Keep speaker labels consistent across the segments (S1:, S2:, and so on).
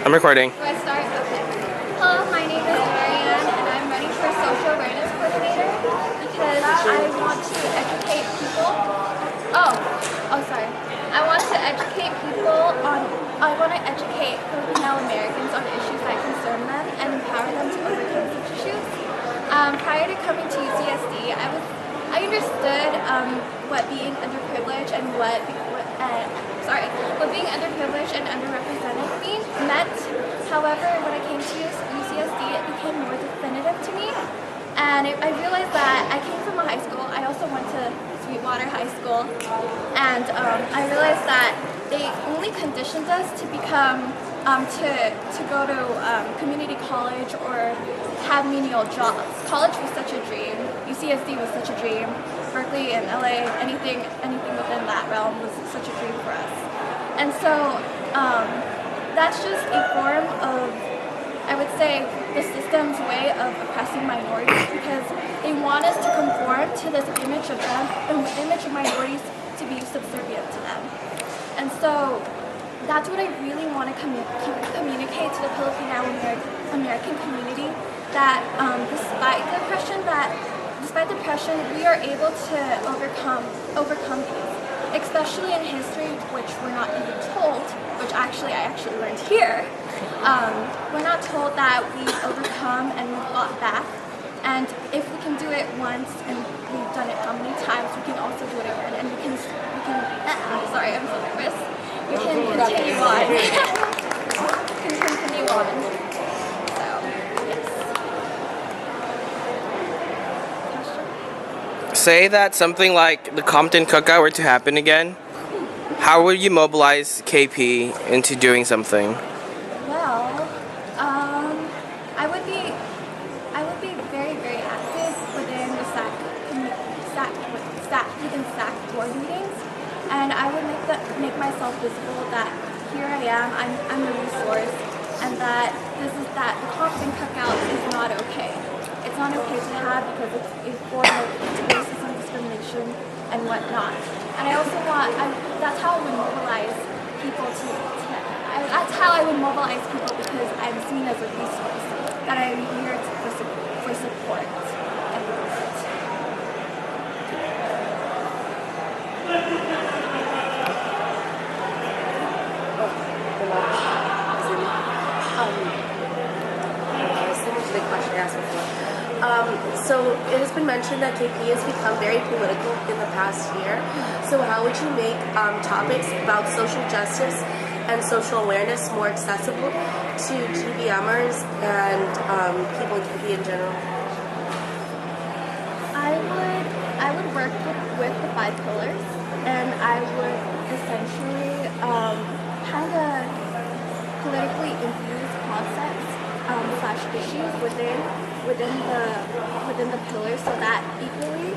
S1: I'm recording.
S2: Do I start? Okay. Hello, my name is Marianne, and I'm running for Social Awareness Coordinator because I want to educate people. Sorry. I want to educate I want to educate Filipino Americans on issues that concern them and empower them to overcome such issues. Prior to coming to UCSD, I understood what being underprivileged and what being underprivileged and underrepresented meant. However, when I came to UCSD, it became more definitive to me, and I realized that I came from a high school. I also went to Sweetwater High School, and I realized that they only conditioned us to become to go to community college or have menial jobs. College was such a dream. UCSD was such a dream. Berkeley and LA, anything within that realm was such a dream for us. And so that's just a form of, I would say, the system's way of oppressing minorities, because they want us to conform to this image of them, an image of minorities to be subservient to them. And so that's what I really want to communicate to the Filipino American community, that despite depression, we are able to overcome these, especially in history, which we're not even told, which I actually learned here. We're not told that we overcome and we fought back, and if we can do it once and we've done it how many times, we can also do it again, and we can sorry, I'm so nervous. We can continue on. Continue on.
S1: Say that something like the Compton Cookout were to happen again. How would you mobilize KP into doing something?
S2: Well, I would be very, very active within the SAC board meetings, and I would make myself visible that here I am, I'm the resource, and that the Compton Cookout is not okay. It's not okay to have, because it's a form of racism, discrimination, and whatnot. And I also that's how I would mobilize people because I'm seen as a resource, that I'm here for support and movement.
S3: Similar to the question I asked before. So it has been mentioned that KP has become very political in the past year. So how would you make topics about social justice and social awareness more accessible to GBMers and people in KP in general?
S2: I would work with the 5 pillars, and I would essentially kind of politically infuse concepts / issues within the pillars, so that equally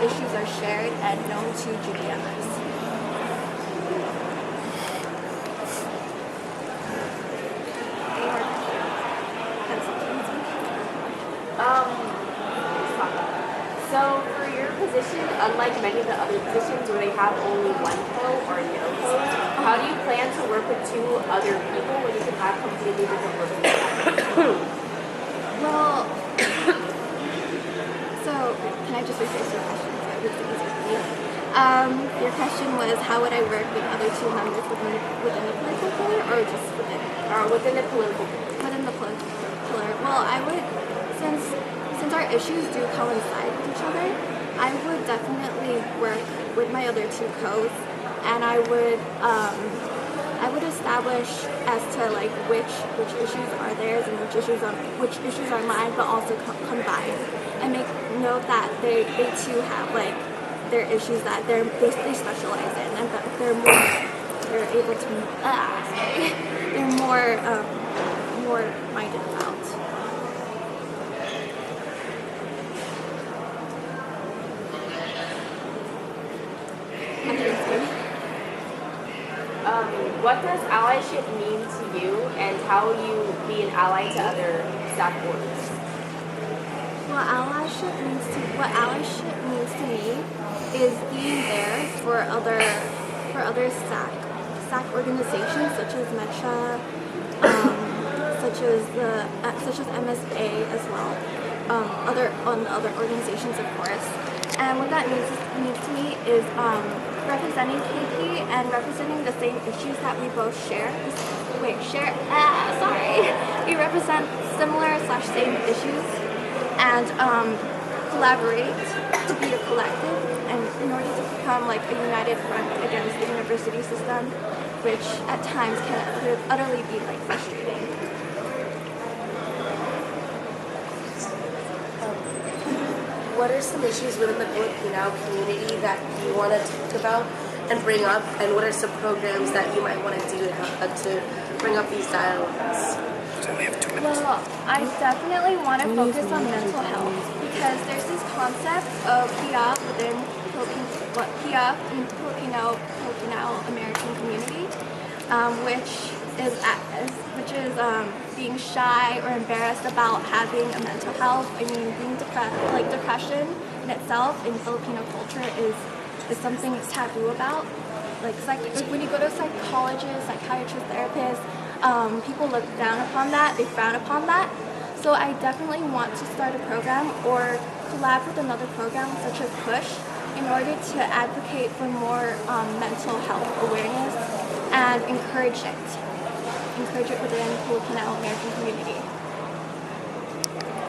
S2: issues are shared and known to GBMers.
S4: So for your position, unlike many of the other positions where they have only one pill or no pill, how do you plan to work with 2 other people when you can have completely different work styles?
S2: Well, so can I just rephrase your question so it makes it easier for you? Your question was, how would I work with other 2 members within the political pillar, or just
S4: Within the political pillar?
S2: within the political pillar? Well, I would, since our issues do coincide with each other, I would definitely work with my other 2 co's, and I would establish as to like which issues are theirs and which issues are mine, but also combine, and make note that they too have like their issues that they specialize in, and that they're able to they're more minded about.
S4: What does allyship mean to you, and how will you be an ally to other SAC boards?
S2: What allyship means to me is being there for other SAC organizations such as METRA such as MSA as well, other organizations, of course. And what that means to me is representing KP and representing the same issues that we both share. We represent similar/same issues and collaborate to be a collective, and in order to become like a united front against the university system, which at times could utterly be like frustrating.
S3: What are some issues within the Filipino community that you want to talk about and bring up, and what are some programs that you might want to do to bring up these dialogues?
S2: Well, I definitely want to focus on mental health because there's this concept of PIA within Filipino American community, which is being shy or embarrassed about having a mental health. I mean, being depression in itself in Filipino culture is something that's taboo about. Like when you go to a psychologist, psychiatrist, therapist, people look down upon that, they frown upon that. So I definitely want to start a program or collab with another program such as PUSH in order to advocate for more mental health awareness and encourage it within the Filipino American community.